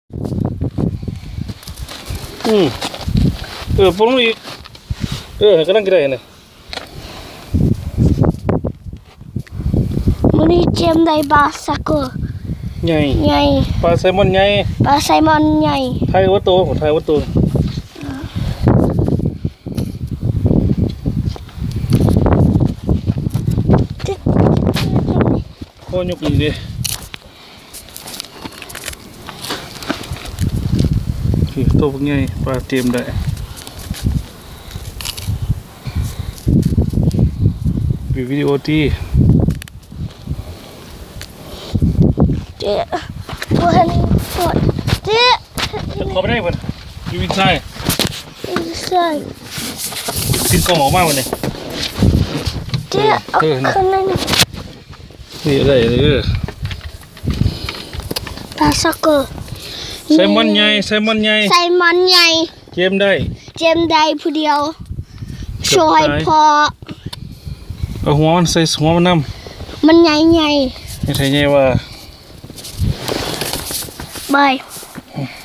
พวกนี้ก็นั่งกินได้เนี่ยมื้อนี้เจมได้ปลาสักเกอร์ใหญ่ปลาไซมอนใหญ่ปลาไซมอนใหญ่ไทยวัตโตของไทยวัตโตโคยกอีกดิตัวพวกใหญ่ปลาเตรียมได้วิดีโอที่เจ๊บ่เห็นสดเจ๊เขาไม่ได้เพิ่นอยู่วินไซด์ใช่ กินกล่องออกมาวันนี้เจ๊ข้างในนี่อะไรปลาสักเกอร์ไซมอนใหญ่ไซมอนใหญ่เกมได้ผู้เดียวช่วยพอเอาหัวมันใส่หัวมันน้ำมันใหญ่ไม่ใช่ใหญ่ว่าบาย